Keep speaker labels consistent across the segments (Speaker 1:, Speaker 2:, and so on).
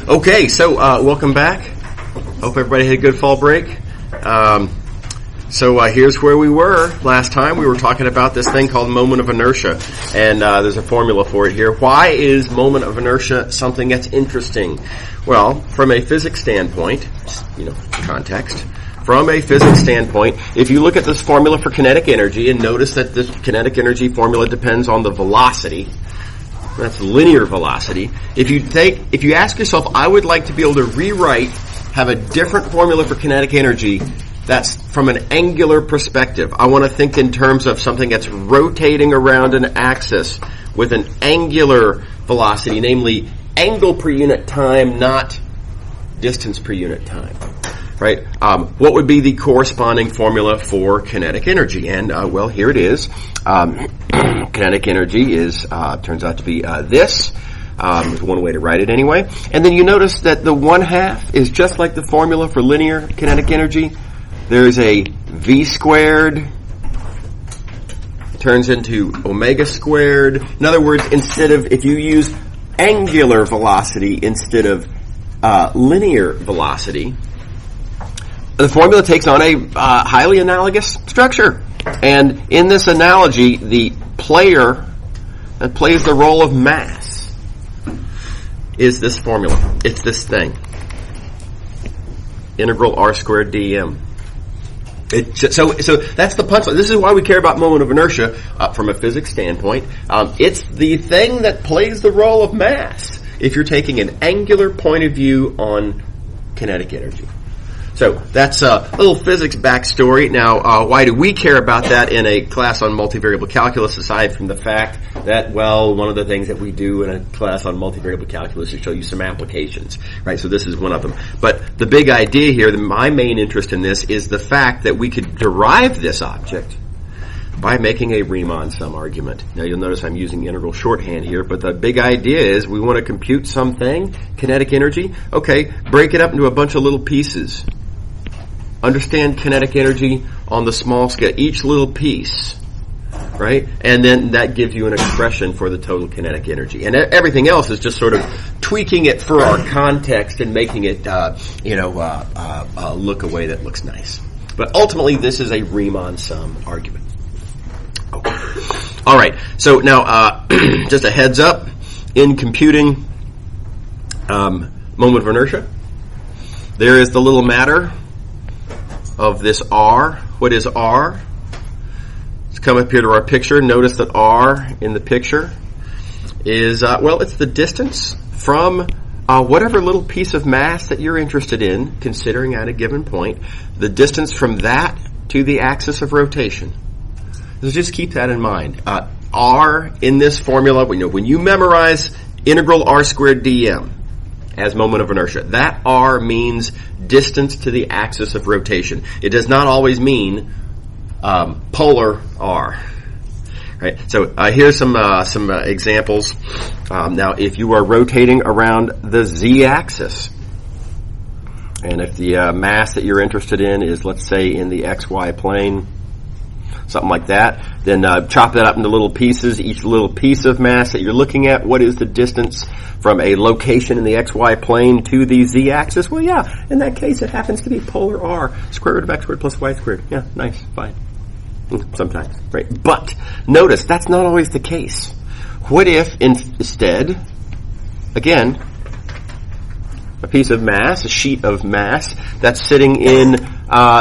Speaker 1: Okay, so welcome back. Hope everybody had a good fall break. So here's where we were last time. We were talking about this thing called moment of inertia, and there's a formula for it here. Why is moment of inertia something that's interesting? Well, from a physics standpoint, context. From a physics standpoint, if you look at this formula for kinetic energy and notice that this kinetic energy formula depends on the velocity, that's linear velocity. If you ask yourself, I would like to be able to have a different formula for kinetic energy that's from an angular perspective. I want to think in terms of something that's rotating around an axis with an angular velocity, namely angle per unit time, not distance per unit time. Right? What would be the corresponding formula for kinetic energy? And, here it is. Kinetic energy turns out to be this. There's one way to write it anyway. And then you notice that the 1/2 is just like the formula for linear kinetic energy. There's a v squared, turns into omega squared. In other words, if you use angular velocity instead of linear velocity, the formula takes on a highly analogous structure. And in this analogy, the player that plays the role of mass is this formula. It's this thing. Integral r squared dm. So that's the punchline. This is why we care about moment of inertia from a physics standpoint. It's the thing that plays the role of mass if you're taking an angular point of view on kinetic energy. So that's a little physics backstory. Now, why do we care about that in a class on multivariable calculus, aside from the fact that, one of the things that we do in a class on multivariable calculus is show you some applications, right? So this is one of them. But the big idea here, my main interest in this, is the fact that we could derive this object by making a Riemann sum argument. Now you'll notice I'm using integral shorthand here, but the big idea is we want to compute something, kinetic energy. Okay, break it up into a bunch of little pieces. Understand kinetic energy on the small scale, each little piece, right? And then that gives you an expression for the total kinetic energy. And everything else is just sort of tweaking it for our context and making it, look a way that looks nice. But ultimately, this is a Riemann sum argument. Okay. All right. So now, just a heads up, in computing moment of inertia, there is the little matter of this R. What is R? Let's come up here to our picture. Notice that R in the picture is, it's the distance from whatever little piece of mass that you're interested in, considering at a given point, the distance from that to the axis of rotation. So just keep that in mind. R in this formula, when you memorize integral r squared dm, as moment of inertia. That r means distance to the axis of rotation. It does not always mean polar r. Right. So here's some examples. Now, if you are rotating around the z-axis, and if the mass that you're interested in is, let's say, in the xy plane, something like that, then chop that up into little pieces. Each little piece of mass that you're looking at, what is the distance from a location in the xy plane to the z-axis? Well, yeah, in that case, it happens to be polar r, square root of x squared plus y squared. Yeah, nice, fine. Sometimes, right? But notice, that's not always the case. What if, instead, again, a piece of mass, a sheet of mass, that's sitting in,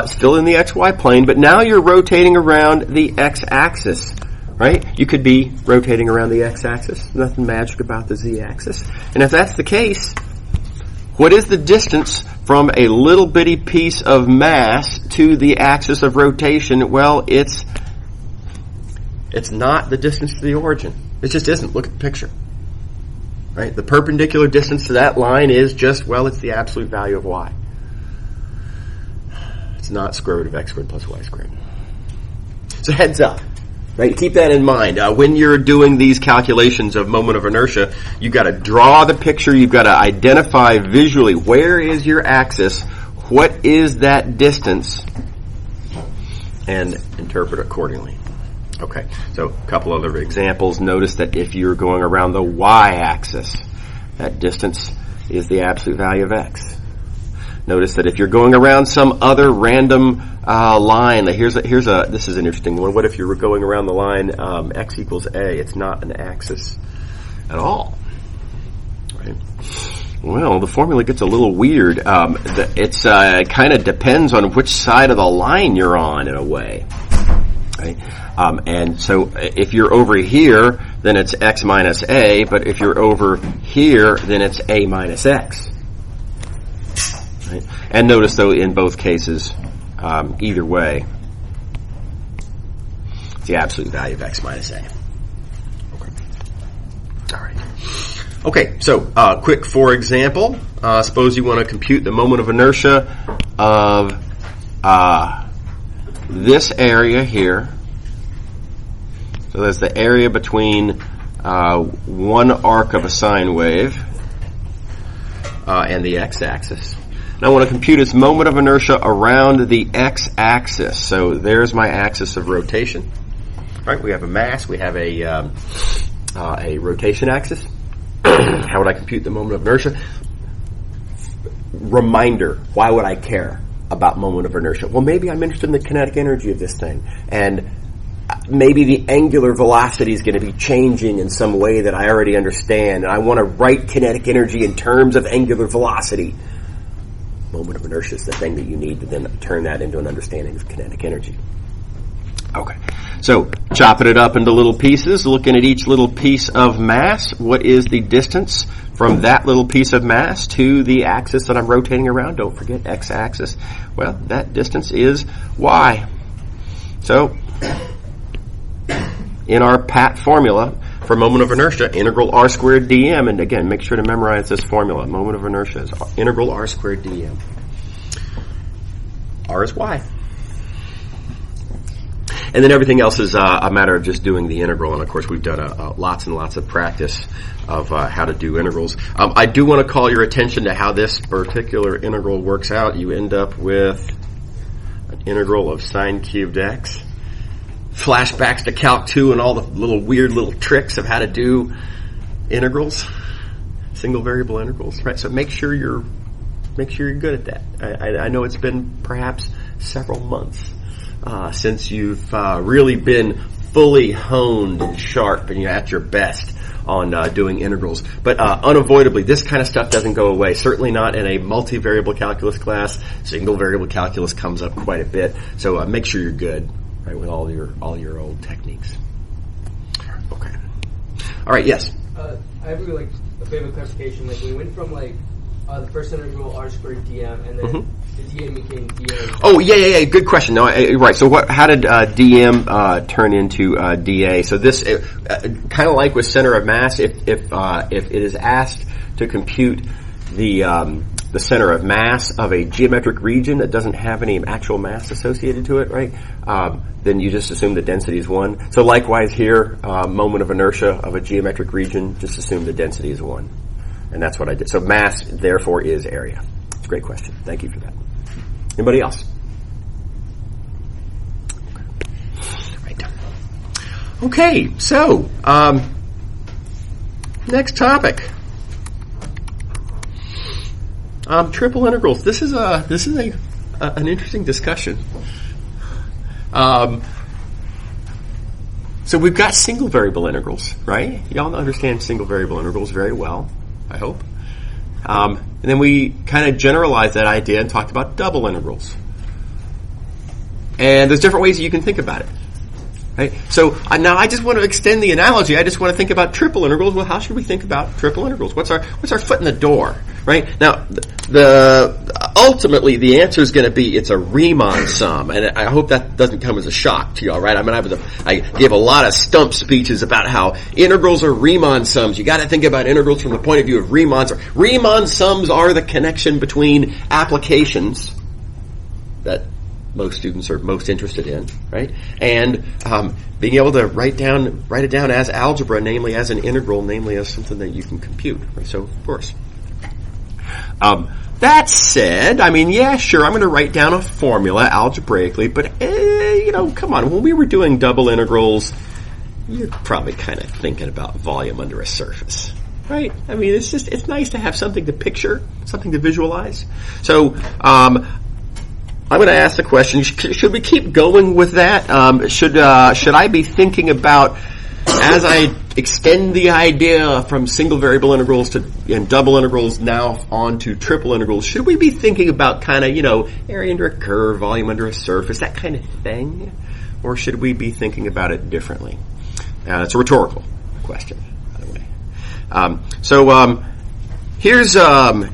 Speaker 1: still in the xy plane, but now you're rotating around the x-axis, right? You could be rotating around the x-axis. Nothing magic about the z-axis. And if that's the case, what is the distance from a little bitty piece of mass to the axis of rotation? Well, it's not the distance to the origin. It just isn't. Look at the picture. Right? The perpendicular distance to that line is just, it's the absolute value of y. It's not square root of x squared plus y squared. So heads up. Right? Keep that in mind. When you're doing these calculations of moment of inertia, you've got to draw the picture. You've got to identify visually where is your axis, what is that distance, and interpret accordingly. Okay, so a couple other examples. Notice that if you're going around the y-axis, that distance is the absolute value of x. Notice that if you're going around some other random line, this is an interesting one. What if you were going around the line x equals a? It's not an axis at all. Right? Well, the formula gets a little weird. It's kind of depends on which side of the line you're on in a way. Right? And so if you're over here, then it's x minus a, but if you're over here, then it's a minus x. Right? And notice, though, in both cases, either way, it's the absolute value of x minus a. Okay. All right. Okay, so quick for example. Suppose you want to compute the moment of inertia of this area here. So that's the area between one arc of a sine wave and the x-axis. And I want to compute its moment of inertia around the x-axis. So there's my axis of rotation. All right, we have a mass. We have a rotation axis. How would I compute the moment of inertia? Reminder, why would I care about moment of inertia? Well, maybe I'm interested in the kinetic energy of this thing. And maybe the angular velocity is going to be changing in some way that I already understand. And I want to write kinetic energy in terms of angular velocity. Moment of inertia is the thing that you need to then turn that into an understanding of kinetic energy. Okay, so chopping it up into little pieces, looking at each little piece of mass. What is the distance from that little piece of mass to the axis that I'm rotating around? Don't forget x-axis. Well, that distance is y. So, in our PAT formula for moment of inertia, integral r squared dm, and again, make sure to memorize this formula. Moment of inertia is integral r squared dm. R is y. And then everything else is a matter of just doing the integral. And, of course, we've done lots and lots of practice of how to do integrals. I do want to call your attention to how this particular integral works out. You end up with an integral of sine cubed x. Flashbacks to Calc 2 and all the little weird little tricks of how to do integrals, single variable integrals, right? So make sure you're good at that. I know it's been perhaps several months since you've really been fully honed and sharp and you're at your best on doing integrals. But unavoidably, this kind of stuff doesn't go away. Certainly not in a multivariable calculus class. Single variable calculus comes up quite a bit. So make sure you're good. Right, with all your old techniques. Okay. All right. Yes.
Speaker 2: I have a bit of a clarification. Like we went from the first integral r squared dm, and then the dm became dA.
Speaker 1: Oh yeah. Good question. No, right. So how did dm turn into dA? So this kind of like with center of mass. If it is asked to compute the center of mass of a geometric region that doesn't have any actual mass associated to it, right? Then you just assume the density is 1. So likewise here, moment of inertia of a geometric region, just assume the density is 1. And that's what I did. So mass, therefore, is area. It's a great question. Thank you for that. Anybody else? Right. Okay, so next topic. Triple integrals. This is an interesting discussion. So we've got single variable integrals, right? Y'all understand single variable integrals very well, I hope. And then we kind of generalized that idea and talked about double integrals. And there's different ways you can think about it. Right? So now I just want to extend the analogy. I just want to think about triple integrals. Well, how should we think about triple integrals? What's our foot in the door? Right? Now, ultimately the answer is going to be it's a Riemann sum, and I hope that doesn't come as a shock to y'all. Right? I mean, I give a lot of stump speeches about how integrals are Riemann sums. You got to think about integrals from the point of view of Riemann sums. Riemann sums are the connection between applications that most students are most interested in, right? And being able to write it down as algebra, namely as an integral, namely as something that you can compute. Right? So, of course. That said, I mean, yeah, sure, I'm going to write down a formula algebraically, but, come on, when we were doing double integrals, you're probably kind of thinking about volume under a surface, right? I mean, it's nice to have something to picture, something to visualize. So, I'm going to ask the question, should we keep going with that? Should I be thinking about, as I extend the idea from single variable integrals and double integrals now on to triple integrals, should we be thinking about kind of, area under a curve, volume under a surface, that kind of thing? Or should we be thinking about it differently? It's a rhetorical question, by the way. Here's a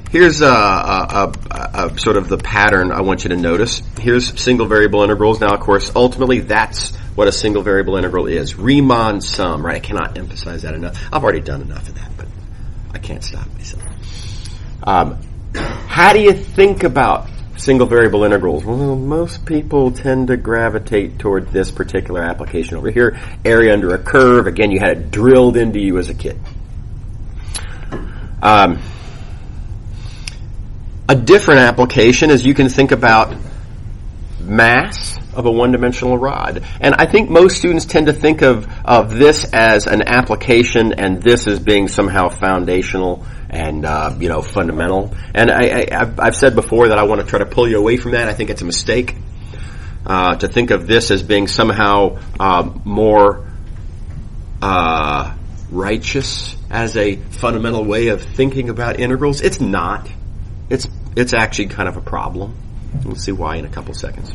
Speaker 1: sort of the pattern I want you to notice. Here's single variable integrals. Now, of course, ultimately that's what a single variable integral is. Riemann sum, right? I cannot emphasize that enough. I've already done enough of that, but I can't stop myself. How do you think about single variable integrals? Well, most people tend to gravitate toward this particular application over here. Area under a curve. Again, you had it drilled into you as a kid. A different application is you can think about mass of a one-dimensional rod. And I think most students tend to think of this as an application and this as being somehow foundational and fundamental. And I've said before that I want to try to pull you away from that. I think it's a mistake to think of this as being somehow more righteous as a fundamental way of thinking about integrals. It's not. It's actually kind of a problem. We'll see why in a couple seconds.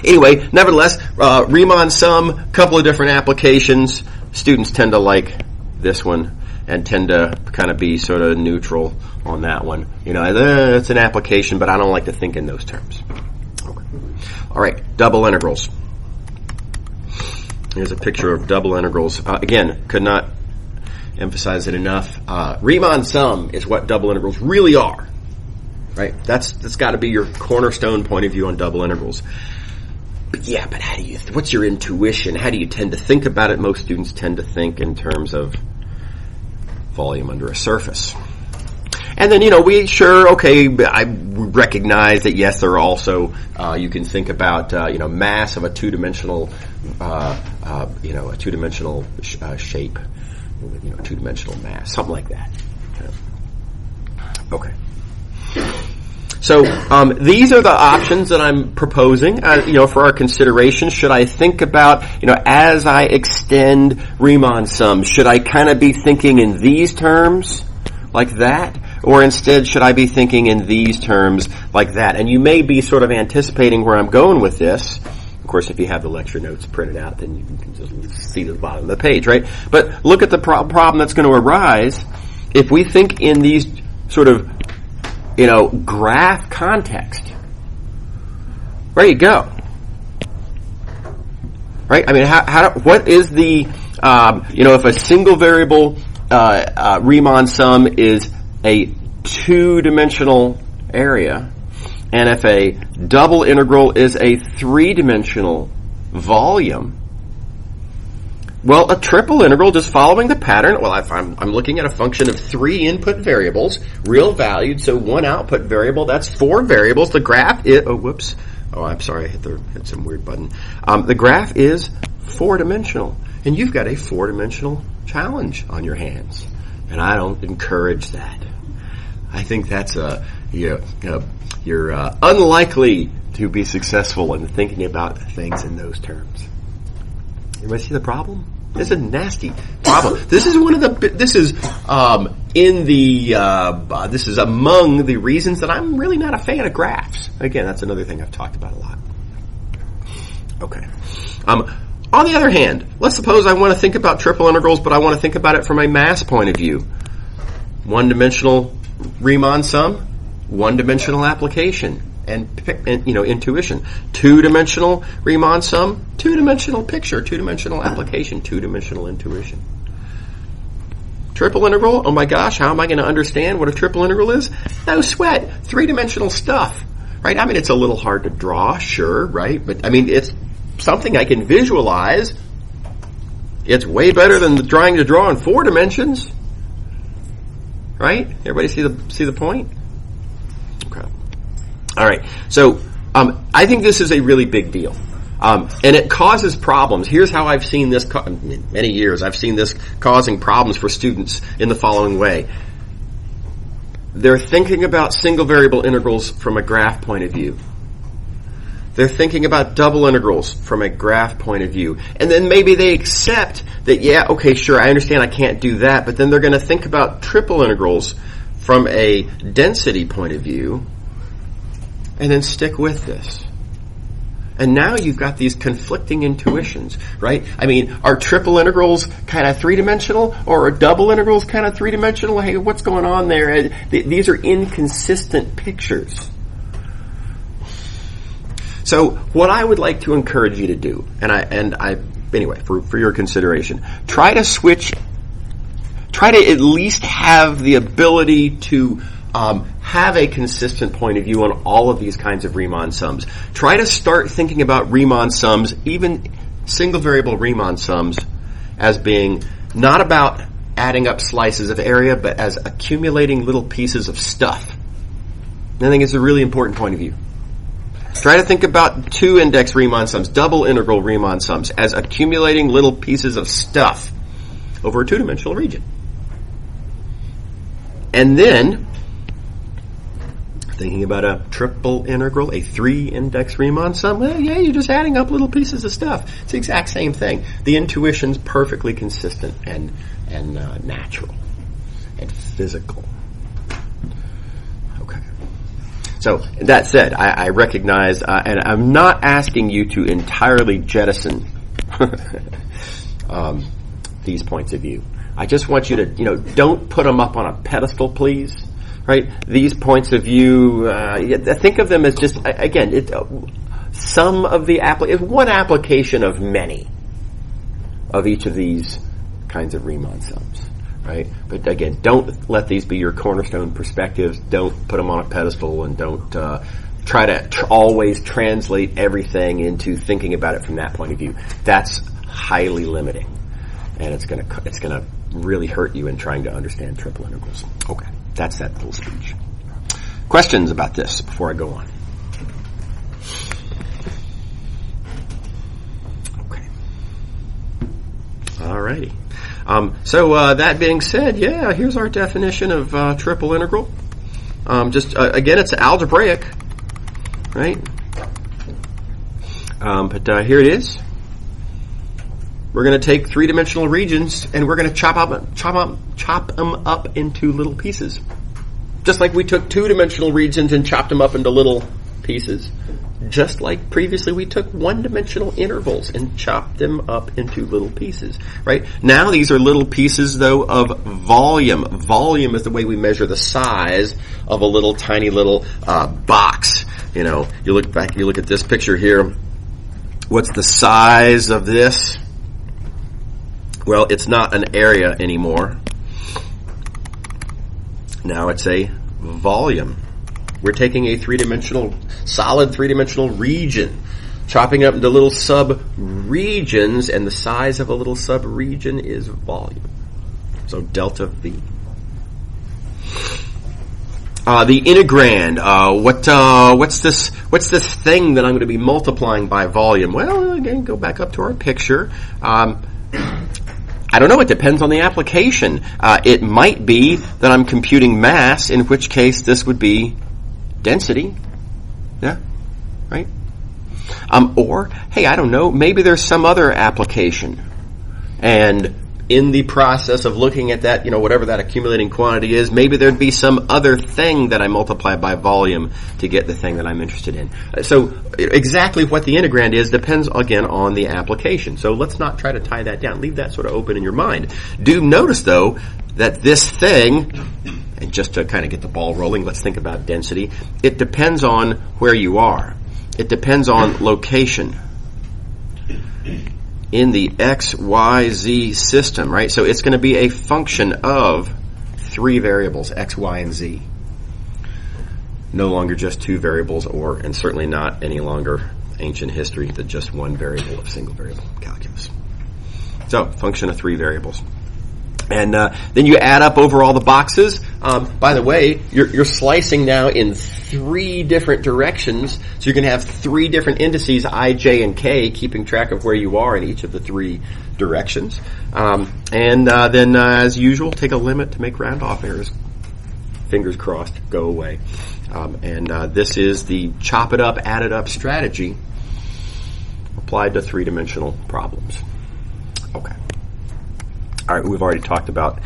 Speaker 1: Anyway, nevertheless, Riemann sum, couple of different applications. Students tend to like this one and tend to kind of be sort of neutral on that one. It's an application, but I don't like to think in those terms. Okay. All right, double integrals. Here's a picture of double integrals. Again, could not emphasize it enough. Riemann sum is what double integrals really are. Right? That's got to be your cornerstone point of view on double integrals. But how do what's your intuition? How do you tend to think about it? Most students tend to think in terms of volume under a surface. And then, I recognize that, yes, there are also, you can think about, mass of a two-dimensional, shape, two-dimensional mass, something like that. Okay. So these are the options that I'm proposing, for our consideration. Should I think about, as I extend Riemann sum, should I kind of be thinking in these terms like that? Or instead, should I be thinking in these terms like that? And you may be sort of anticipating where I'm going with this. Of course, if you have the lecture notes printed out, then you can just see the bottom of the page, right? But look at the problem that's going to arise if we think in these sort of graph context. Where you go? Right? I mean, what is the, if a single variable Riemann sum is a two-dimensional area, and if a double integral is a three-dimensional volume, well, a triple integral, just following the pattern, well, I'm looking at a function of three input variables, real valued, so one output variable, that's four variables. The graph is, I'm sorry, I hit some weird button. The graph is four-dimensional, and you've got a four-dimensional challenge on your hands, and I don't encourage that. I think that's you're unlikely to be successful in thinking about things in those terms. Everybody see the problem? It's a nasty problem. This is this is among the reasons that I'm really not a fan of graphs. Again, that's another thing I've talked about a lot. Okay. On the other hand, let's suppose I want to think about triple integrals, but I want to think about it from a mass point of view. One-dimensional Riemann sum, one-dimensional application. And intuition. Two-dimensional Riemann sum, two-dimensional picture, two-dimensional application, two-dimensional intuition. Triple integral, oh my gosh, how am I going to understand what a triple integral is? No sweat. Three-dimensional stuff, right? I mean, it's a little hard to draw, sure, right? But, I mean, it's something I can visualize. It's way better than trying to draw in 4 dimensions, right? Everybody see the point? Okay. All right, so I think this is a really big deal. And it causes problems. Here's how I've seen this, many years, I've seen this causing problems for students in the following way. They're thinking about single variable integrals from a graph point of view. They're thinking about double integrals from a graph point of view. And then maybe they accept that, yeah, okay, sure, I understand I can't do that, but then they're going to think about triple integrals from a density point of view and then stick with this. And now you've got these conflicting intuitions, right? I mean, are triple integrals kind of three-dimensional, or are double integrals kind of three-dimensional? Hey, what's going on there? These are inconsistent pictures. So what I would like to encourage you to do, anyway, for your consideration, try to at least have the ability to have a consistent point of view on all of these kinds of Riemann sums. Try to start thinking about Riemann sums, even single variable Riemann sums, as being not about adding up slices of area, but as accumulating little pieces of stuff. And I think it's a really important point of view. Try to think about two-index Riemann sums, double integral Riemann sums, as accumulating little pieces of stuff over a two-dimensional region. And then, thinking about a triple integral, a three-index Riemann sum, well, yeah, you're just adding up little pieces of stuff. It's the exact same thing. The intuition's perfectly consistent and natural and physical. Okay. So, that said, I recognize, and I'm not asking you to entirely jettison these points of view. I just want you to, don't put them up on a pedestal, please. Right? These points of view, think of them as just, again, some of the one application of many of each of these kinds of Riemann sums. Right? But again, don't let these be your cornerstone perspectives. Don't put them on a pedestal, and don't try to always translate everything into thinking about it from that point of view. That's highly limiting, and it's gonna really hurt you in trying to understand triple integrals. Okay, that's that little speech. Questions about this before I go on? Okay. Alrighty. So that being said, yeah, here's our definition of triple integral. Again, it's algebraic, right? But here it is. We're going to take three-dimensional regions and we're going to chop them up into little pieces. Just like we took two-dimensional regions and chopped them up into little pieces. Just like previously we took one-dimensional intervals and chopped them up into little pieces, right? Now these are little pieces, though, of volume. Volume is the way we measure the size of a little tiny little box. You look at this picture here. What's the size of this? Well, it's not an area anymore. Now it's a volume. We're taking a solid three-dimensional region, chopping up into little sub-regions, and the size of a little sub-region is volume. So delta V. The integrand. What's this thing that I'm going to be multiplying by volume? Well, again, go back up to our picture. I don't know. It depends on the application. It might be that I'm computing mass, in which case this would be density. Yeah, right? Or, hey, I don't know, maybe there's some other application. And in the process of looking at that, whatever that accumulating quantity is, maybe there'd be some other thing that I multiply by volume to get the thing that I'm interested in. So exactly what the integrand is depends, again, on the application. So let's not try to tie that down. Leave that sort of open in your mind. Do notice, though, that this thing, and just to kind of get the ball rolling, let's think about density. It depends on where you are. It depends on location in the X, Y, Z system, right? So it's going to be a function of three variables, X, Y, and Z. No longer just two variables, and certainly not any longer ancient history, the just one variable of single variable calculus. So, function of three variables. And then you add up over all the boxes. By the way, you're slicing now in 3 different directions, so you can have 3 different indices, I, J, and K, keeping track of where you are in each of the 3 directions. Then, as usual, take a limit to make round-off errors. Fingers crossed, go away. This is the chop it up, add it up strategy applied to 3-dimensional problems. Okay. All right, we've already talked about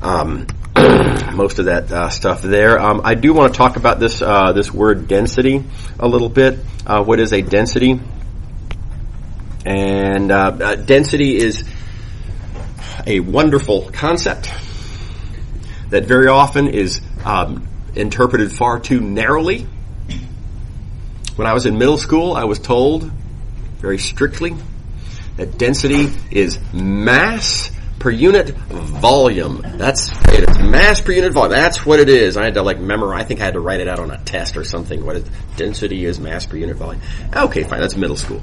Speaker 1: most of that stuff there. I do want to talk about this word density a little bit. What is a density? And density is a wonderful concept that very often is interpreted far too narrowly. When I was in middle school, I was told very strictly that density is mass per unit volume. That's it. It's mass per unit volume. That's what it is. I had to memorize. I think I had to write it out on a test or something. What is density is mass per unit volume. Okay, fine. That's middle school.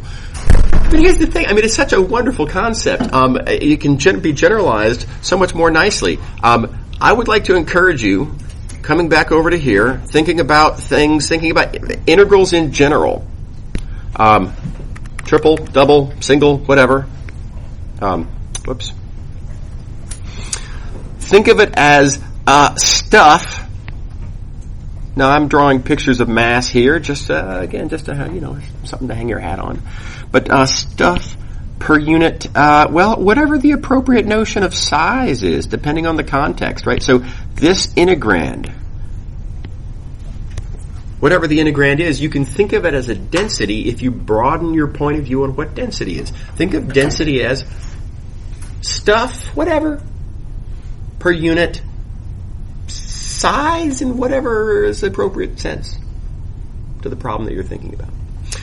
Speaker 1: But here's the thing. I mean, it's such a wonderful concept. It can be generalized so much more nicely. I would like to encourage you, coming back over to here, thinking about integrals in general. Triple, double, single, whatever. Think of it as stuff. Now I'm drawing pictures of mass here, just to something to hang your hat on. But stuff per unit, whatever the appropriate notion of size is, depending on the context, right? So this integrand, whatever the integrand is, you can think of it as a density if you broaden your point of view on what density is. Think of density as stuff, whatever, per unit size in whatever is appropriate sense to the problem that you're thinking about.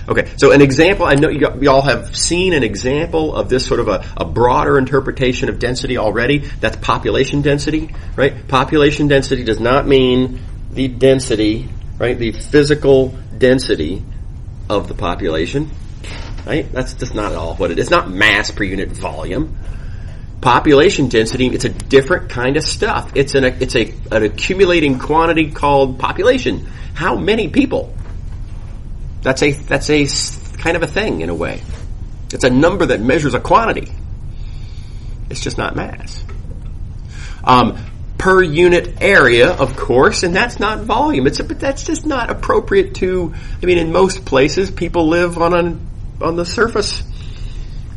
Speaker 1: Okay, so an example, I know you all have seen an example of this sort of a broader interpretation of density already. That's population density, right? Population density does not mean the density, right? The physical density of the population, right? That's just not at all what it is. It's not mass per unit volume. Population density, it's a different kind of stuff. It's an accumulating quantity called population. How many people? That's a kind of a thing in a way. It's a number that measures a quantity. It's just not mass. Per unit area, of course, and that's not volume. But that's just not appropriate to. I mean, in most places, people live on the surface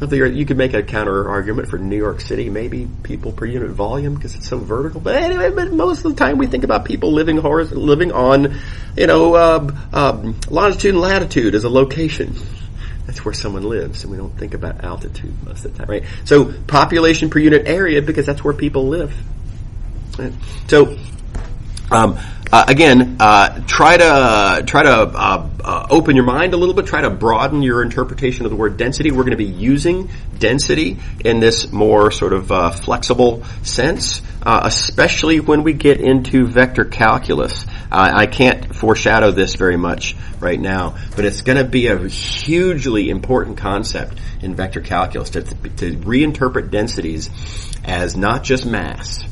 Speaker 1: of the earth. You could make a counter argument for New York City, maybe people per unit volume because it's so vertical. But anyway, most of the time we think about people living on, longitude and latitude as a location. That's where someone lives, and we don't think about altitude most of the time, right? So population per unit area because that's where people live. Right? So again, try to open your mind a little bit. Try to broaden your interpretation of the word density. We're going to be using density in this more sort of flexible sense, especially when we get into vector calculus. I can't foreshadow this very much right now, but it's going to be a hugely important concept in vector calculus to reinterpret densities as not just mass.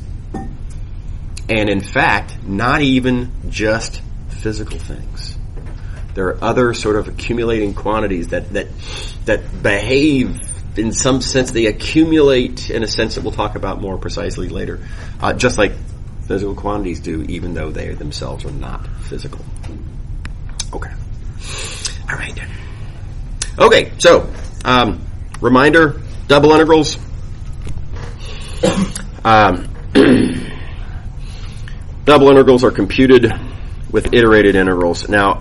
Speaker 1: And in fact, not even just physical things. There are other sort of accumulating quantities that behave in some sense. They accumulate in a sense that we'll talk about more precisely later, just like physical quantities do, even though they themselves are not physical. Okay. All right. Okay. So, reminder: double integrals. Double integrals are computed with iterated integrals. Now,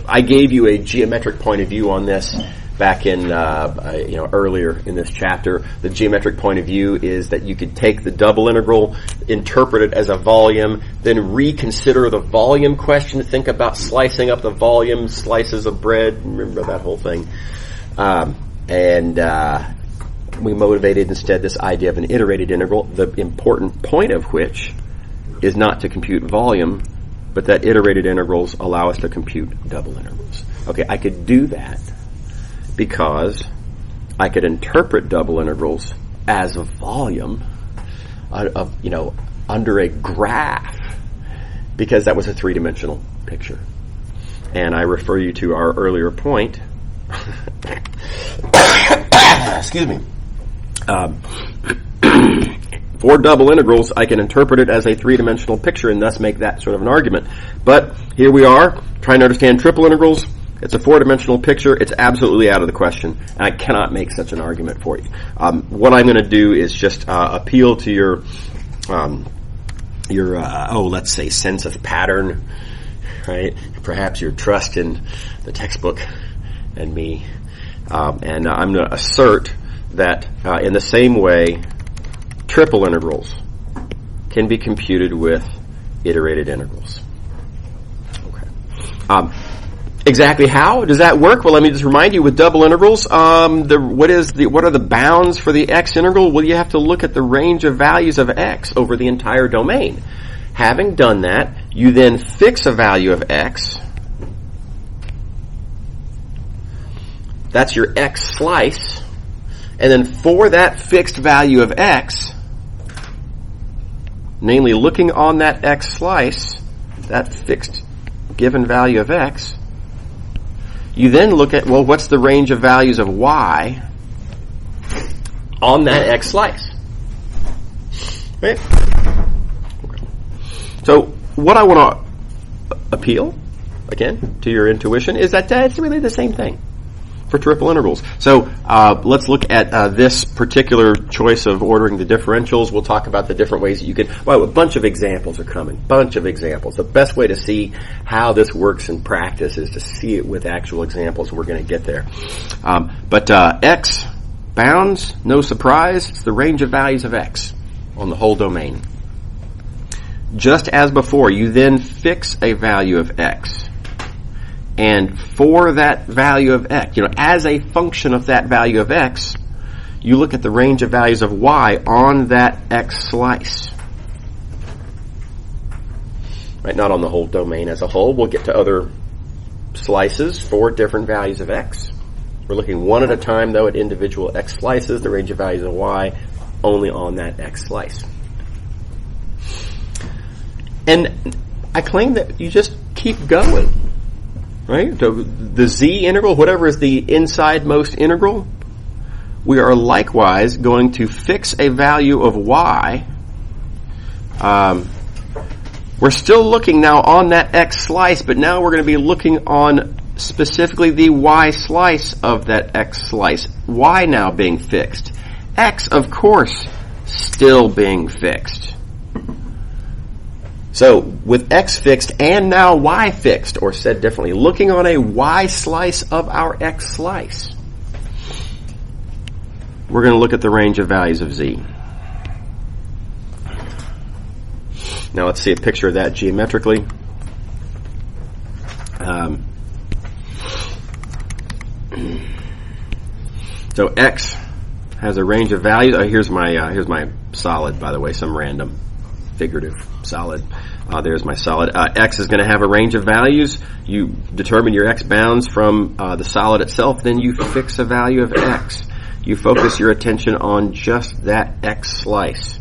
Speaker 1: I gave you a geometric point of view on this back in, earlier in this chapter. The geometric point of view is that you could take the double integral, interpret it as a volume, then reconsider the volume question. Think about slicing up the volume, slices of bread. Remember that whole thing. We motivated instead this idea of an iterated integral, the important point of which is not to compute volume, but that iterated integrals allow us to compute double integrals. Okay, I could do that because I could interpret double integrals as a volume under a graph because that was a three-dimensional picture. And I refer you to our earlier point. Excuse me. For double integrals, I can interpret it as a three-dimensional picture and thus make that sort of an argument. But here we are, trying to understand triple integrals. It's a four-dimensional picture. It's absolutely out of the question. And I cannot make such an argument for you. What I'm going to do is just appeal to your let's say, sense of pattern, right? Perhaps your trust in the textbook and me. And I'm going to assert that in the same way, triple integrals can be computed with iterated integrals. Okay. Exactly how does that work? Well, let me just remind you with double integrals, what are the bounds for the x integral? Well, you have to look at the range of values of x over the entire domain. Having done that, you then fix a value of x. That's your x slice. And then for that fixed value of x, namely looking on that x slice, that fixed given value of x, you then look at, well, what's the range of values of y on that x slice? Right? So what I want to appeal, again, to your intuition, is that it's really the same thing for triple integrals. So let's look at this particular choice of ordering the differentials. We'll talk about the different ways that you can, well, a bunch of examples are coming. Bunch of examples. The best way to see how this works in practice is to see it with actual examples. We're going to get there. But x bounds, no surprise, it's the range of values of x on the whole domain. Just as before, you then fix a value of x. And for that value of x, as a function of that value of x, you look at the range of values of y on that x slice. Right, not on the whole domain as a whole. We'll get to other slices for different values of x. We're looking one at a time, though, at individual x slices, the range of values of y, only on that x slice. And I claim that you just keep going. Right? So the z integral, whatever is the inside-most integral, we are likewise going to fix a value of y. We're still looking now on that x slice, but now we're going to be looking on specifically the y slice of that x slice. Y now being fixed. X, of course, still being fixed. So, with x fixed and now y fixed, or said differently, looking on a y slice of our x slice, we're going to look at the range of values of z. Now let's see a picture of that geometrically. So x has a range of values. Here's my solid, by the way, some random figurative solid. There's my solid. X is going to have a range of values. You determine your x bounds from the solid itself, then you fix a value of x. You focus your attention on just that x slice,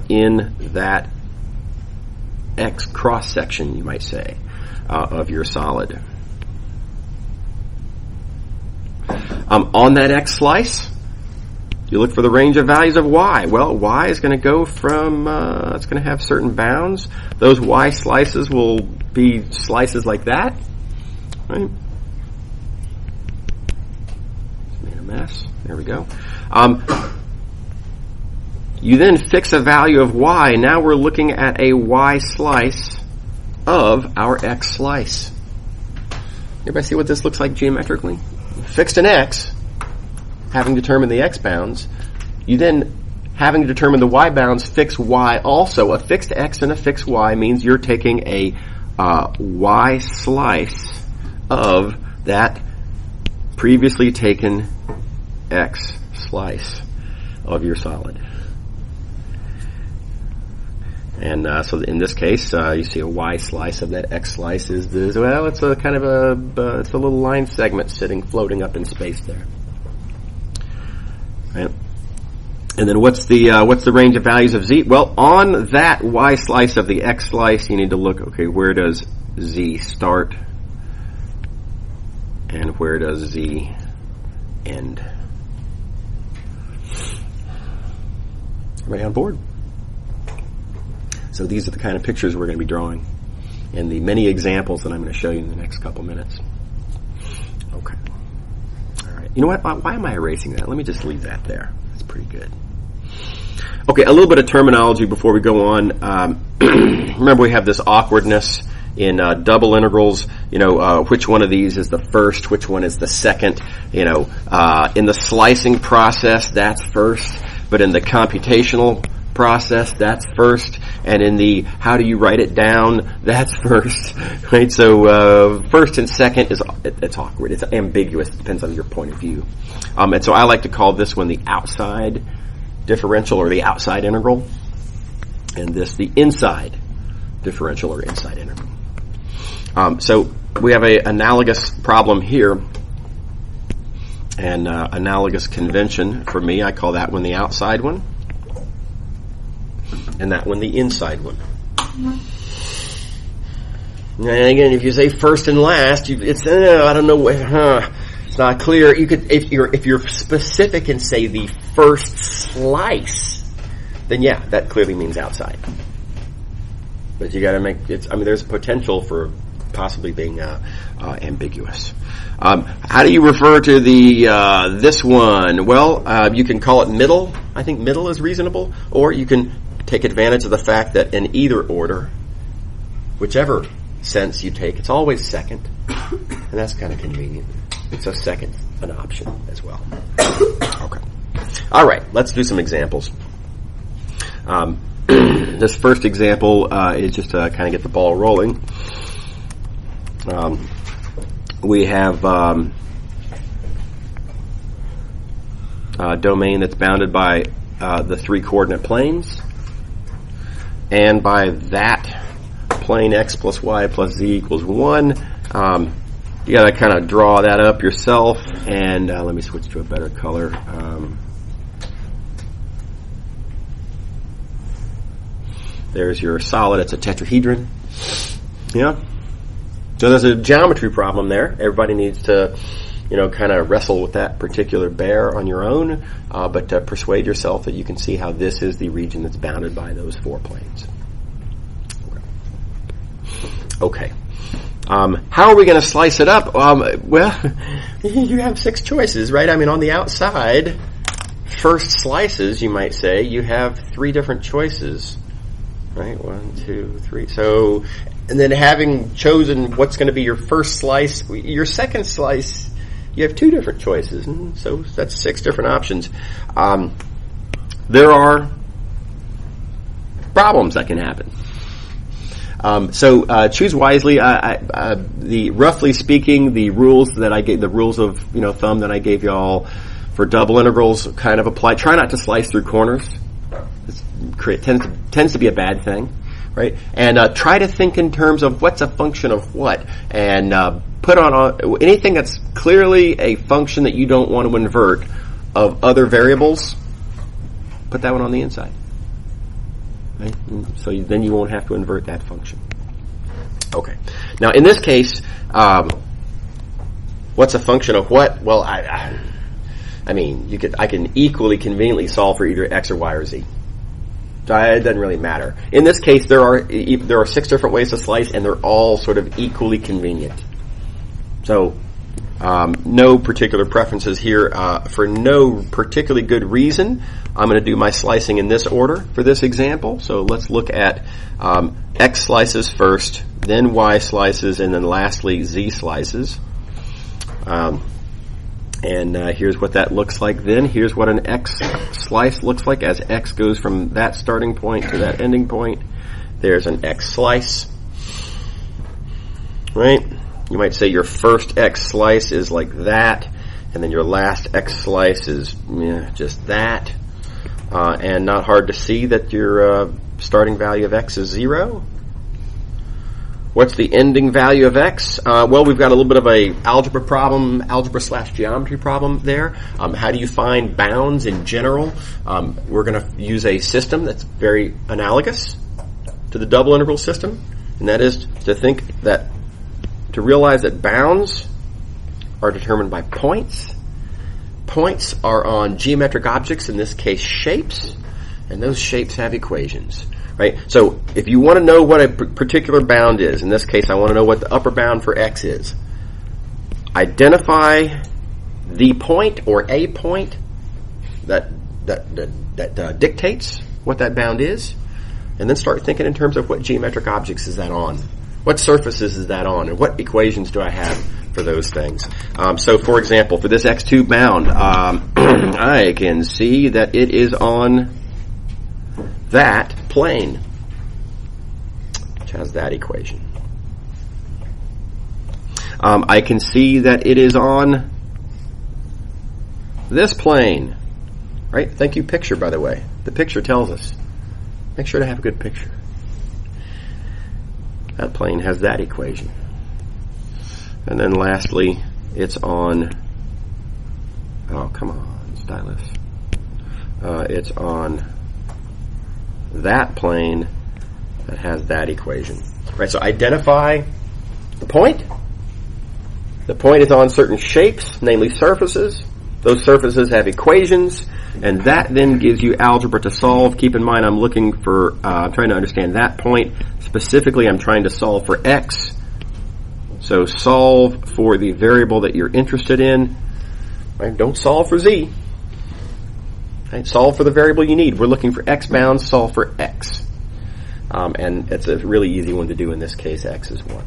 Speaker 1: in that x cross section, you might say, of your solid. On that x slice, you look for the range of values of y. Well, y is going to go from, it's going to have certain bounds. Those y slices will be slices like that. Right? Made a mess. There we go. You then fix a value of y. Now we're looking at a y slice of our x slice. Everybody see what this looks like geometrically? Fixed an x, having determined the x bounds, you then, having determined the y bounds, fix y also. A fixed x and a fixed y means you're taking a y slice of that previously taken x slice of your solid. And so in this case, you see a y slice of that x slice it's a kind of it's a little line segment floating up in space there. Right? And then what's the range of values of z? Well, on that y slice of the x slice, you need to look, okay, where does z start and where does z end? Everybody on board? So these are the kind of pictures we're going to be drawing and the many examples that I'm going to show you in the next couple minutes. Okay. All right. You know what? Why am I erasing that? Let me just leave that there. That's pretty good. Okay, a little bit of terminology before we go on. Remember, we have this awkwardness in double integrals. Which one of these is the first? Which one is the second? In the slicing process, that's first. But in the computational process, that's first. And in the how do you write it down, that's first. Right? So first and second it's awkward. It's ambiguous. It depends on your point of view. And so I like to call this one the outside differential or the outside integral, and this the inside differential or inside integral. So we have an analogous problem here, and analogous convention for me, I call that one the outside one, and that one the inside one. And again, if you say first and last, it's I don't know. It's not clear. You could, if you're specific and say the first slice, then yeah, that clearly means outside. But you got to make it. There's potential for possibly being ambiguous. How do you refer to the this one? Well, you can call it middle. I think middle is reasonable, or you can take advantage of the fact that in either order, whichever sense you take, it's always second, and that's kind of convenient. So second, an option as well. Okay. All right, let's do some examples. This first example is just to kind of get the ball rolling. We have a domain that's bounded by the 3 coordinate planes, and by that plane x plus y plus z equals 1. You got to kind of draw that up yourself, and let me switch to a better color. There's your solid. It's a tetrahedron. Yeah. So there's a geometry problem there. Everybody needs to, kind of wrestle with that particular bear on your own, but persuade yourself that you can see how this is the region that's bounded by those 4 planes. Okay. How are we going to slice it up? Well, you have 6 choices, right? On the outside, first slices, you might say, you have 3 different choices, right? 1, 2, 3. So, and then having chosen what's going to be your first slice, your second slice, you have 2 different choices. And so that's 6 different options. There are problems that can happen. So choose wisely. Roughly speaking, the rules that I gave, the rules of thumb that I gave y'all for double integrals, kind of apply. Try not to slice through corners. It tends to be a bad thing, right? And try to think in terms of what's a function of what, and put on anything that's clearly a function that you don't want to invert of other variables. Put that one on the inside. Right? So then you won't have to invert that function. Okay. Now in this case, what's a function of what? Well, I can equally conveniently solve for either x or y or z. So it doesn't really matter. In this case, there are 6 different ways to slice, and they're all sort of equally convenient. So no particular preferences here. For no particularly good reason, I'm going to do my slicing in this order for this example. So let's look at x slices first, then y slices, and then lastly z slices. And here's what that looks like then. Here's what an x slice looks like as x goes from that starting point to that ending point. There's an x slice. Right? You might say your first x slice is like that, and then your last x slice is just that. And not hard to see that your starting value of x is 0. What's the ending value of x? Well, we've got a little bit of a algebra problem, algebra/geometry problem there. How do you find bounds in general? We're going to use a system that's very analogous to the double integral system, and that is to realize that bounds are determined by points. Points are on geometric objects, in this case shapes, and those shapes have equations. Right? So if you want to know what a particular bound is, in this case I want to know what the upper bound for x is, identify the point or a point that dictates what that bound is, and then start thinking in terms of what geometric objects is that on, what surfaces is that on, and what equations do I have for those things. So for example, for this x2 bound, I can see that it is on that plane, which has that equation. I can see that it is on this plane, right? Thank you, picture, by the way. The picture tells us. Make sure to have a good picture. That plane has that equation. And then lastly, it's on, oh, come on, stylus. It's on that plane that has that equation. Right, so identify the point. The point is on certain shapes, namely surfaces. Those surfaces have equations, and that then gives you algebra to solve. Keep in mind, I'm looking for, I'm trying to understand that point. Specifically, I'm trying to solve for x. So solve for the variable that you're interested in. Right, don't solve for z. Right, solve for the variable you need. We're looking for x bounds, solve for x. And it's a really easy one to do in this case. X is 1.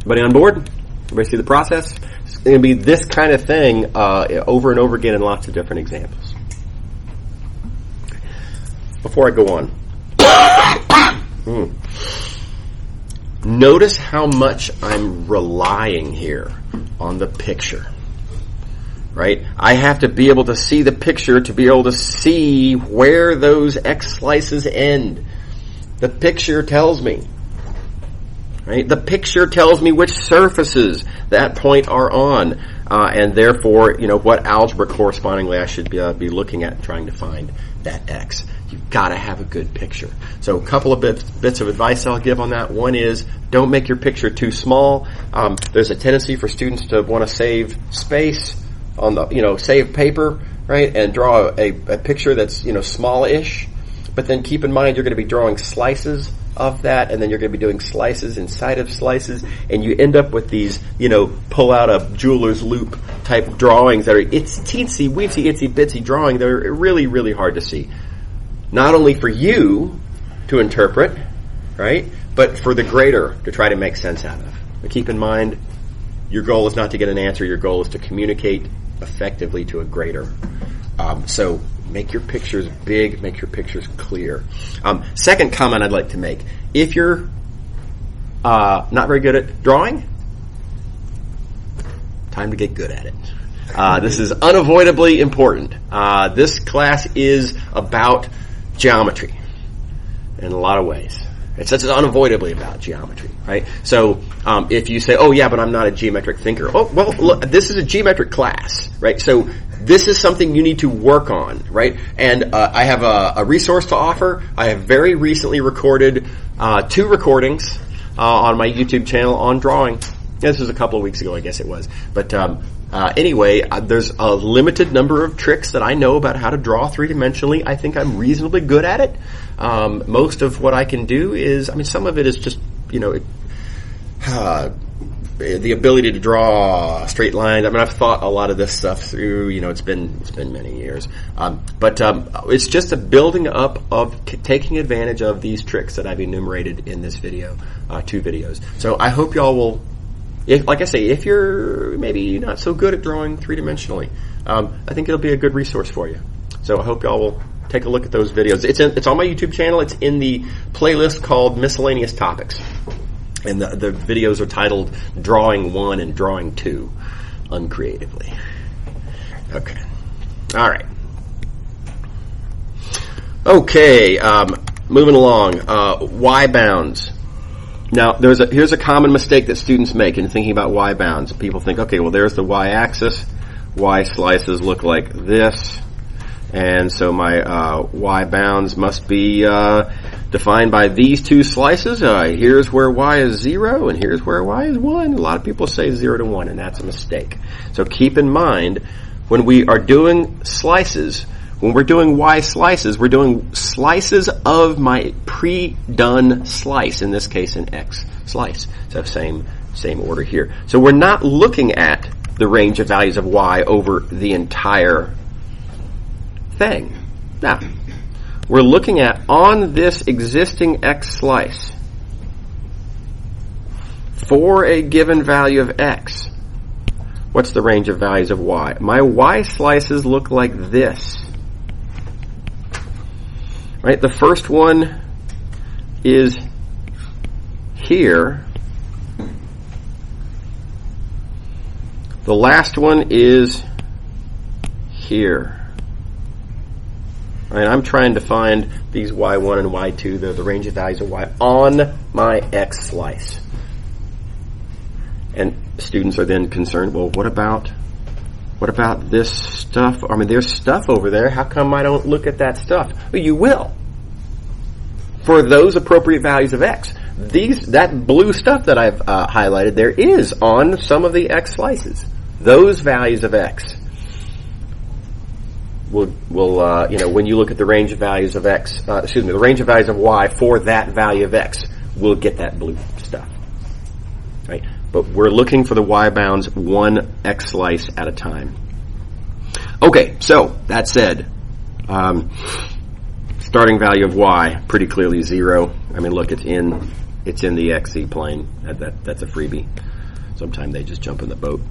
Speaker 1: Everybody on board? Everybody see the process? It's going to be this kind of thing over and over again in lots of different examples. Before I go on, notice how much I'm relying here on the picture. Right? I have to be able to see the picture to be able to see where those x slices end. The picture tells me. Right? The picture tells me which surfaces that point are on, and therefore, what algebra correspondingly I should be looking at and trying to find that x. You've got to have a good picture. So a couple of bits of advice I'll give on that. One is, don't make your picture too small. There's a tendency for students to want to save space on the, save paper, right, and draw a picture that's, smallish. But then keep in mind you're going to be drawing slices of that, and then you're going to be doing slices inside of slices, and you end up with these, pull out a jeweler's loop type drawings that are teensy, weensy, itsy bitsy drawing. They're really, really hard to see. Not only for you to interpret, right, but for the grader to try to make sense out of. But keep in mind, your goal is not to get an answer. Your goal is to communicate effectively to a grader. So make your pictures big, make your pictures clear. Second comment I'd like to make. If you're not very good at drawing, time to get good at it. This is unavoidably important. This class is about geometry in a lot of ways. It's unavoidably about geometry, right? So if you say, oh yeah, but I'm not a geometric thinker. Oh, well, look, this is a geometric class, right? So this is something you need to work on, right? And I have a resource to offer. I have very recently recorded 2 recordings on my YouTube channel on drawing. This was a couple of weeks ago, I guess it was. But anyway, there's a limited number of tricks that I know about how to draw three-dimensionally. I think I'm reasonably good at it. Most of what I can do is, some of it is just, the ability to draw straight lines. I've thought a lot of this stuff through. It's been many years. But it's just a building up of taking advantage of these tricks that I've enumerated in this video, 2 videos. So I hope y'all will. Like I say, if you're maybe not so good at drawing three-dimensionally, I think it'll be a good resource for you. So I hope y'all will take a look at those videos. It's on my YouTube channel. It's in the playlist called Miscellaneous Topics. And the videos are titled Drawing 1 and Drawing 2, uncreatively. Okay. All right. Okay, moving along. Y bounds. Now, here's a common mistake that students make in thinking about y bounds. People think, okay, well, there's the y-axis. Y slices look like this. And so my y bounds must be defined by these two slices. Here's where y is 0, and here's where y is 1. A lot of people say 0 to 1, and that's a mistake. So keep in mind, when we are doing slices, when we're doing y slices, we're doing slices of my pre-done slice, in this case an x slice. So same order here. So we're not looking at the range of values of y over the entire thing. Now, we're looking at on this existing x slice for a given value of x. What's the range of values of y? My y slices look like this. Right? The first one is here. The last one is here. Right, I'm trying to find these y1 and y2, the range of values of y, on my x slice. And students are then concerned, well, what about this stuff? I mean, there's stuff over there. How come I don't look at that stuff? Well, you will. For those appropriate values of x. That blue stuff that I've highlighted there is on some of the x slices. Those values of x will when you look at the range of values of x, the range of values of y for that value of x, we'll get that blue stuff. Right? But we're looking for the y bounds one x slice at a time. Okay, so that said, starting value of y pretty clearly 0. I mean, look, it's in the xz plane. That's a freebie. Sometimes they just jump in the boat.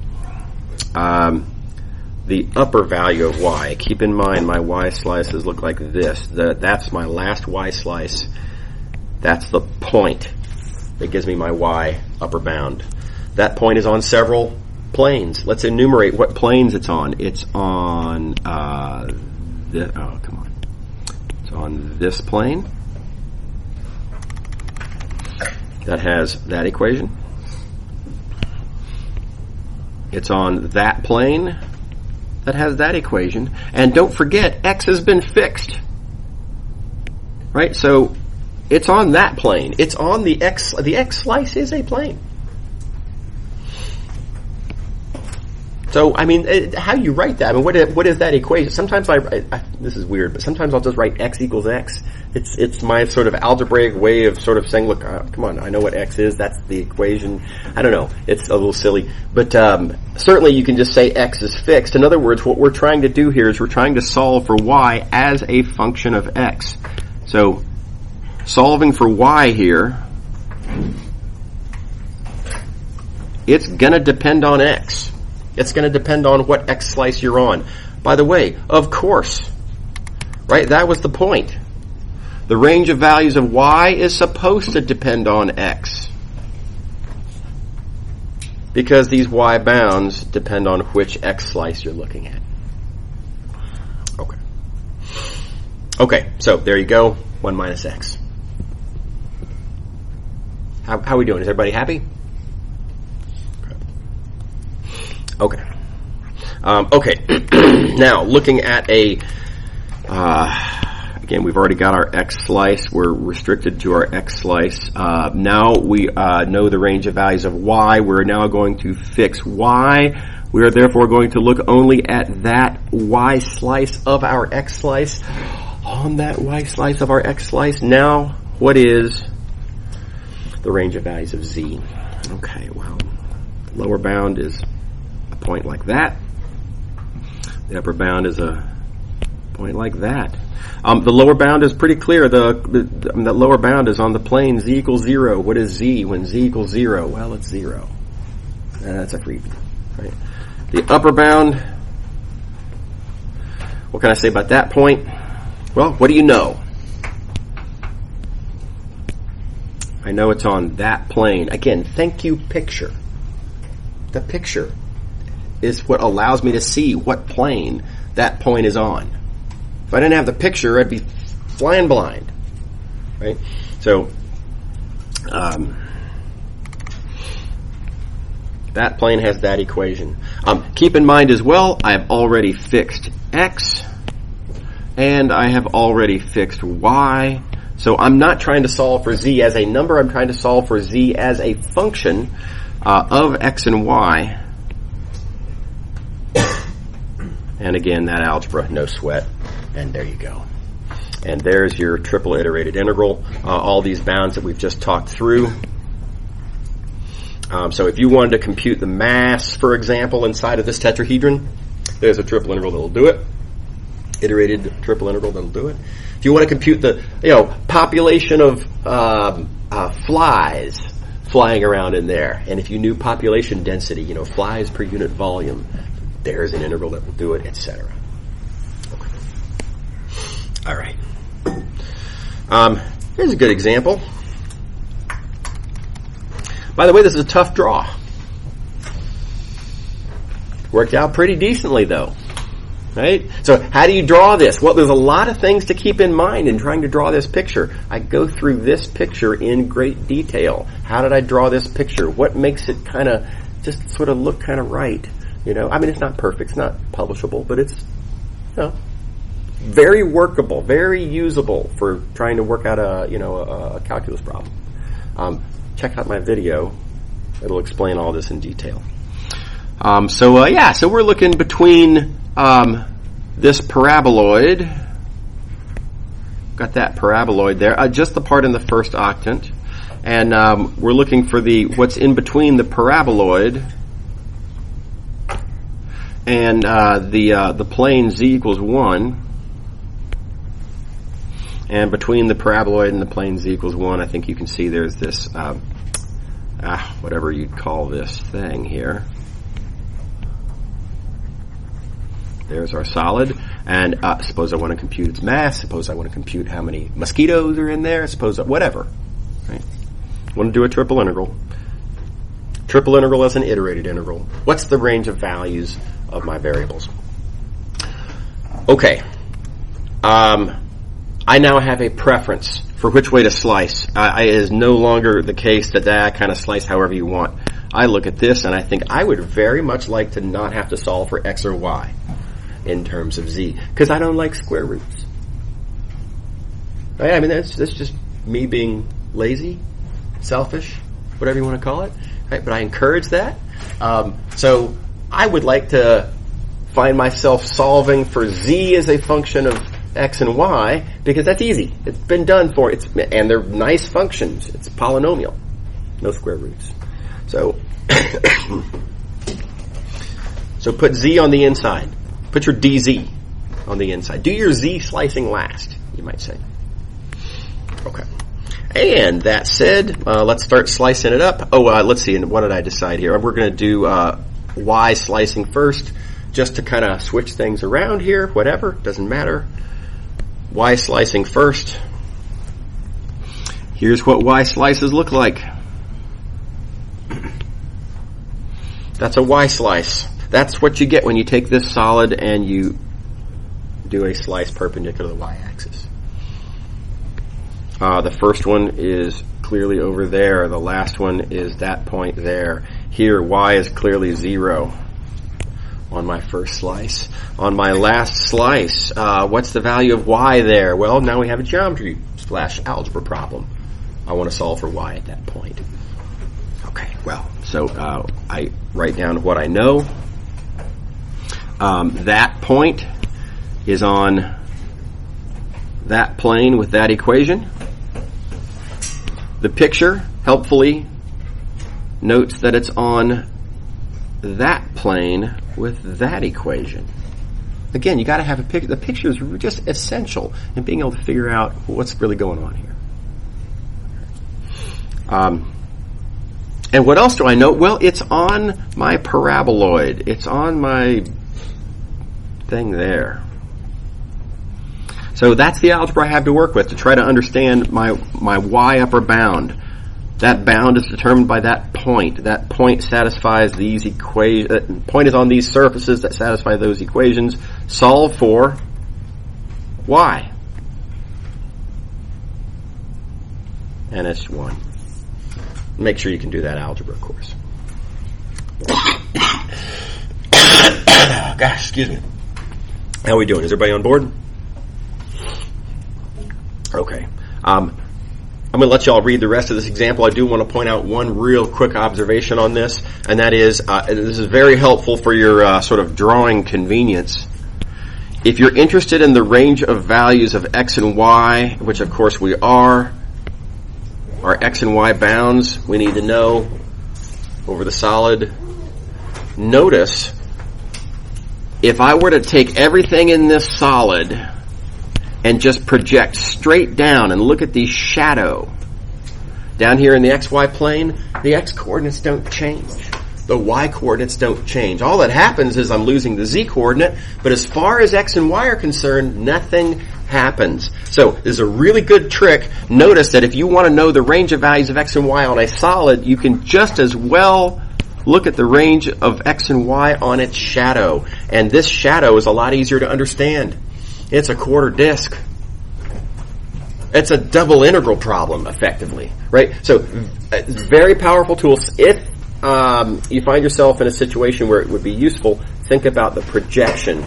Speaker 1: The upper value of y. Keep in mind my y slices look like this. That's my last y slice. That's the point that gives me my y upper bound. That point is on several planes. Let's enumerate what planes it's on. It's on it's on this plane. That has that equation. It's on that plane. That has that equation. And don't forget, x has been fixed. Right? So it's on that plane. It's on the x. The x slice is a plane. So, I mean, how you write that? I mean, what is that equation? Sometimes this is weird, but sometimes I'll just write x equals x. It's my sort of algebraic way of sort of saying, look, come on, I know what x is. That's the equation. I don't know. It's a little silly. But certainly you can just say x is fixed. In other words, what we're trying to do here is we're trying to solve for y as a function of x. So, solving for y here, it's going to depend on x. It's going to depend on what x slice you're on. By the way, of course, right? That was the point. The range of values of y is supposed to depend on x, because these y bounds depend on which x slice you're looking at. Okay, so there you go. 1 minus x. How are we doing? Is everybody happy? Okay. Now, looking at again, we've already got our x slice. We're restricted to our x slice. Now we know the range of values of y. We're now going to fix y. We are therefore going to look only at that y slice of our x slice. On that y slice of our x slice, now what is the range of values of z? Okay, well, the lower bound is point like that. The upper bound is a point like that. The lower bound is pretty clear. The lower bound is on the plane z equals 0. What is z when z equals 0? Well, it's 0. That's a freebie, right? The upper bound, what can I say about that point? Well, what do you know? I know it's on that plane. Again, thank you, picture. The picture is what allows me to see what plane that point is on. If I didn't have the picture, I'd be flying blind, right? So, That plane has that equation. Keep in mind as well, I have already fixed x, and I have already fixed y. So I'm not trying to solve for z as a number, I'm trying to solve for z as a function of x and y. And again, that algebra, no sweat. And there you go. And there's your triple iterated integral, all these bounds that we've just talked through. So if you wanted to compute the mass, for example, inside of this tetrahedron, there's a triple integral that'll do it. Iterated triple integral that'll do it. If you want to compute the population of flies flying around in there, and if you knew population density, flies per unit volume, there's an integral that will do it, etc. Okay. All right. Here's a good example. By the way, this is a tough draw. Worked out pretty decently, though. Right? So how do you draw this? Well, there's a lot of things to keep in mind in trying to draw this picture. I go through this picture in great detail. How did I draw this picture? What makes it kind of just sort of look kind of right? It's not perfect. It's not publishable, but it's, very workable, very usable for trying to work out a calculus problem. Check out my video. It'll explain all this in detail. So we're looking between this paraboloid. Got that paraboloid there. Just the part in the first octant. And we're looking for what's in between the paraboloid and the plane z equals 1. And between the paraboloid and the plane z equals 1, I think you can see there's this, whatever you'd call this thing here. There's our solid. And suppose I want to compute its mass. Suppose I want to compute how many mosquitoes are in there. Suppose whatever. Right? I want to do a triple integral. Triple integral as an iterated integral. What's the range of values of my variables? Okay. I now have a preference for which way to slice. It is no longer the case that I kind of slice however you want. I look at this and I think I would very much like to not have to solve for x or y in terms of z, because I don't like square roots. Right? That's just me being lazy, selfish, whatever you want to call it. Right? But I encourage that. So I would like to find myself solving for z as a function of x and y, because that's easy. It's been done for it, and they're nice functions. It's polynomial, no square roots. So, so put z on the inside. Put your dz on the inside. Do your z slicing last, you might say. Okay. And that said, let's start slicing it up. Let's see. What did I decide here? We're going to do y slicing first, just to kind of switch things around here. Whatever, doesn't matter. Y slicing first. Here's what Y slices look like. That's a Y slice. That's what you get when you take this solid and you do a slice perpendicular to the Y-axis. The first one is clearly over there. The last one is that point there. Here, Y is clearly 0 on my first slice. On my last slice, what's the value of y there? Well, now we have a geometry / algebra problem. I want to solve for y at that point. Okay, well, so I write down what I know. That point is on that plane with that equation. The picture helpfully notes that it's on that plane with that equation. Again, you got to have a picture. The picture is just essential in being able to figure out what's really going on here. And what else do I know? Well, it's on my paraboloid. It's on my thing there. So that's the algebra I have to work with to try to understand my y upper bound. That bound is determined by that point. That point satisfies these equations. Point is on these surfaces that satisfy those equations. Solve for y. And it's 1. Make sure you can do that algebra, of course. Gosh, excuse me. How are we doing? Is everybody on board? Okay. I'm going to let you all read the rest of this example. I do want to point out one real quick observation on this, and that is, this is very helpful for your sort of drawing convenience. If you're interested in the range of values of x and y, which of course we are, our x and y bounds, we need to know over the solid. Notice, if I were to take everything in this solid and just project straight down and look at the shadow down here in the xy plane, the x coordinates don't change. The y coordinates don't change. All that happens is I'm losing the z coordinate, but as far as x and y are concerned, nothing happens. So this is a really good trick. Notice that if you want to know the range of values of x and y on a solid, you can just as well look at the range of x and y on its shadow. And this shadow is a lot easier to understand. It's a quarter disk. It's a double integral problem, effectively, right? So, very powerful tools. If you find yourself in a situation where it would be useful, think about the projection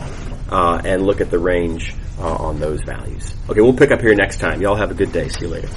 Speaker 1: and look at the range on those values. Okay, we'll pick up here next time. Y'all have a good day. See you later.